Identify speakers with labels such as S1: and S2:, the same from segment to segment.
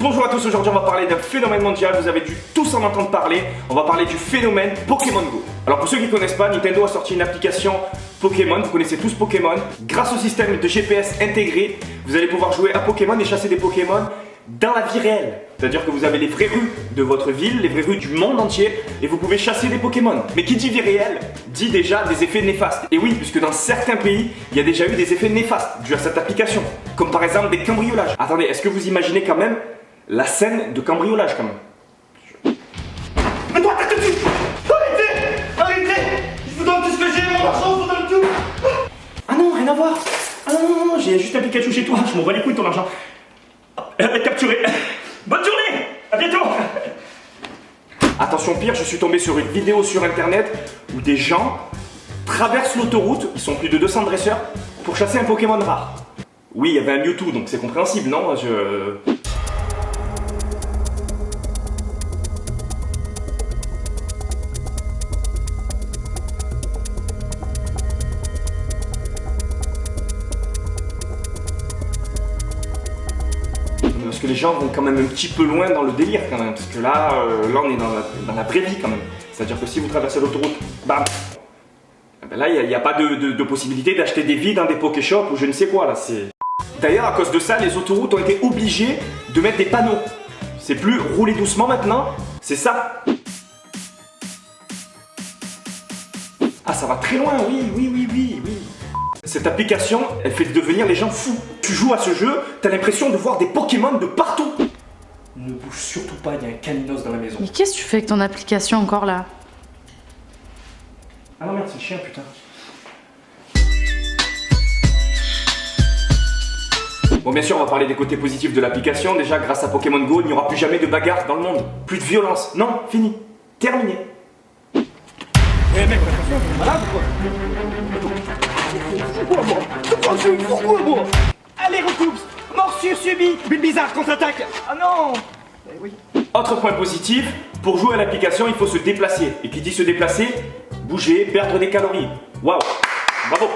S1: Bonjour à tous, aujourd'hui on va parler d'un phénomène mondial, vous avez dû tous en entendre parler, on va parler du phénomène Pokémon Go. Alors pour ceux qui ne connaissent pas, Nintendo a sorti une application Pokémon, vous connaissez tous Pokémon. Grâce au système de GPS intégré, vous allez pouvoir jouer à Pokémon et chasser des Pokémon dans la vie réelle. C'est-à-dire que vous avez les vraies rues de votre ville, les vraies rues du monde entier et vous pouvez chasser des Pokémon. Mais qui dit vie réelle, dit déjà des effets néfastes. Et oui, puisque dans certains pays, il y a déjà eu des effets néfastes dus à cette application. Comme par exemple des cambriolages. Attendez, est-ce que vous imaginez quand même la scène de cambriolage quand même?
S2: Mais toi, t'as tout de suite. Arrêtez. Je vous donne tout ce que j'ai, mon argent, je vous donne tout.
S1: Ah non, rien à voir. Ah non, j'ai juste un Pikachu chez toi, je m'en bats les couilles de ton argent. Capturé. Bonne journée. À bientôt. Attention, pire, je suis tombé sur une vidéo sur internet où des gens traversent l'autoroute, ils sont plus de 200 dresseurs, pour chasser un Pokémon rare. Oui, il y avait un Mewtwo, donc c'est compréhensible, non? Parce que les gens vont quand même un petit peu loin dans le délire quand même, parce que là on est dans la vraie vie quand même. C'est-à-dire que si vous traversez l'autoroute, bam, ben là il n'y a pas de possibilité d'acheter des vies dans des Pokéshop ou je ne sais quoi là. D'ailleurs à cause de ça, les autoroutes ont été obligées de mettre des panneaux. C'est plus rouler doucement maintenant, c'est ça. Ah ça va très loin, oui. Cette application, elle fait devenir les gens fous. Tu joues à ce jeu, t'as l'impression de voir des Pokémon de partout. Ne bouge surtout pas, il y a un caninos dans la maison.
S3: Mais qu'est-ce que tu fais avec ton application encore là?
S1: Ah non merde, c'est le chien, putain. Bon, bien sûr, on va parler des côtés positifs de l'application. Déjà, grâce à Pokémon Go, il n'y aura plus jamais de bagarre dans le monde. Plus de violence. Non, fini. Terminé.
S2: Eh mec, attention, t'es malade ou quoi? Pourquoi moi? Allez, Recoups. Morsure subie. Bulbizarre contre-attaque. Ah non. Eh oui.
S1: Autre point positif, pour jouer à l'application, il faut se déplacer. Et qui dit se déplacer, bouger, perdre des calories. Waouh, bravo.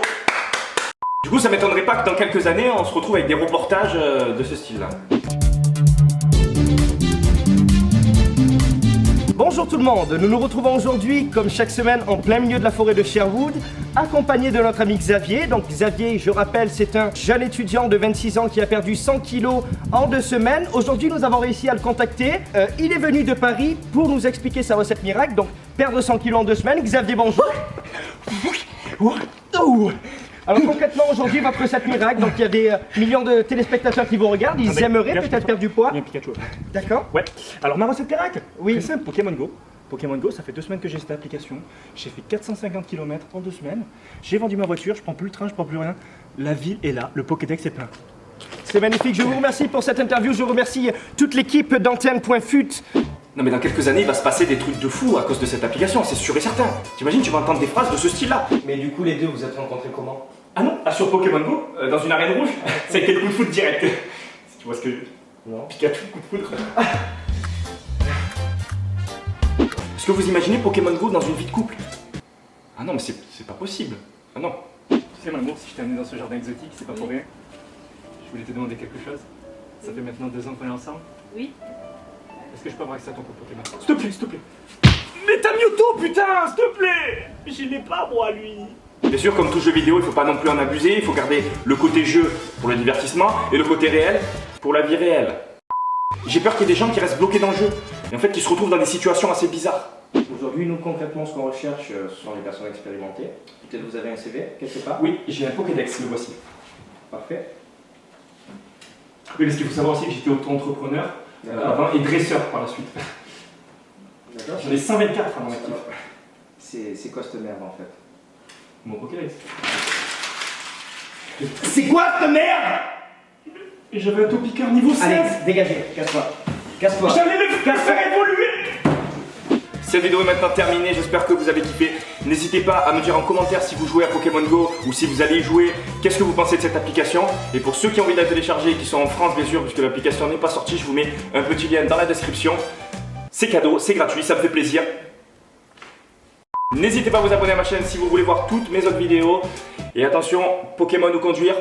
S1: Du coup, ça m'étonnerait pas que dans quelques années, on se retrouve avec des reportages de ce style-là.
S2: Bonjour tout le monde, nous nous retrouvons aujourd'hui, comme chaque semaine, en plein milieu de la forêt de Sherwood, accompagné de notre ami Xavier. Donc Xavier, je rappelle, c'est un jeune étudiant de 26 ans qui a perdu 100 kilos en 2 semaines. Aujourd'hui, nous avons réussi à le contacter. Il est venu de Paris pour nous expliquer sa recette miracle, donc perdre 100 kilos en 2 semaines. Xavier, bonjour. Alors concrètement, aujourd'hui, votre recette miracle, donc il y a des millions de téléspectateurs qui vous regardent, ils aimeraient peut-être perdre du poids.
S4: Il y a un Pikachu.
S2: D'accord.
S4: Ouais. Alors ma recette miracle,
S2: Oui.
S4: c'est simple, Pokémon Go. Pokémon Go, ça fait 2 semaines que j'ai cette application. J'ai fait 450 km en 2 semaines. J'ai vendu ma voiture, je prends plus le train, je prends plus rien. La ville est là, le Pokédex est plein.
S2: C'est magnifique, je vous remercie pour cette interview, je remercie toute l'équipe d'antenne.fut.
S1: Non mais dans quelques années, il va se passer des trucs de fou à cause de cette application, c'est sûr et certain. T'imagines, tu vas entendre des phrases de ce style-là.
S2: Mais du coup, les deux, vous êtes rencontrés comment?
S1: Ah non, sur Pokémon Go, dans une arène rouge, ça a été le coup de foot direct. Si tu vois ce que je...
S2: Non.
S1: Pikachu, coup de foudre. Est-ce que vous imaginez Pokémon Go dans une vie de couple? Ah non, mais c'est pas possible. Ah non.
S4: Tu sais Mamour, si je t'ai amené dans ce jardin exotique, c'est pas pour rien. Je voulais te demander quelque chose. Ça fait maintenant 2 ans qu'on est ensemble.
S3: Oui.
S4: Est-ce que je peux avoir accès à ton compte Pokémon?
S1: S'il te plaît, s'il te plaît. Mais t'as Mewtwo, putain, s'il te plaît. Je l'ai pas, moi, lui. Bien sûr, comme tout jeu vidéo, il faut pas non plus en abuser. Il faut garder le côté jeu pour le divertissement et le côté réel pour la vie réelle. J'ai peur qu'il y ait des gens qui restent bloqués dans le jeu et en fait qui se retrouvent dans des situations assez bizarres.
S2: Aujourd'hui, nous, concrètement, ce qu'on recherche, ce sont les personnes expérimentées. Peut-être vous avez un CV, quelque part?
S1: Oui, j'ai un Pokédex, le voici.
S2: Parfait.
S1: Oui, parce qu'il faut savoir aussi que j'étais auto-entrepreneur avant et dresseur par la suite.
S2: D'accord.
S1: J'en ai 124 à mon actif.
S2: C'est quoi cette merde, en fait?
S1: Mon Pokédex.
S2: C'est quoi cette merde?
S1: Et j'avais un Topiqueur niveau 16.
S2: Allez, dégagez, casse-toi. Casse-toi.
S1: J'allais le faire évoluer. Cette vidéo est maintenant terminée, j'espère que vous avez kiffé. N'hésitez pas à me dire en commentaire si vous jouez à Pokémon Go ou si vous allez y jouer, qu'est-ce que vous pensez de cette application. Et pour ceux qui ont envie de la télécharger, qui sont en France bien sûr, puisque l'application n'est pas sortie, je vous mets un petit lien dans la description. C'est cadeau, c'est gratuit, ça me fait plaisir. N'hésitez pas à vous abonner à ma chaîne si vous voulez voir toutes mes autres vidéos. Et attention, Pokémon ou conduire,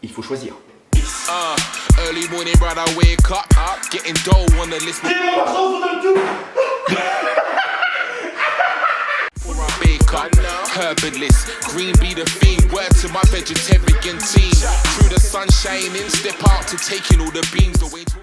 S1: il faut choisir.
S5: Early morning, brother, wake up. Getting dough on the list. For a baker, herbalist, green be the theme. Word to my vegetarian team. Through the sun shining, step out to taking all the beans. The way to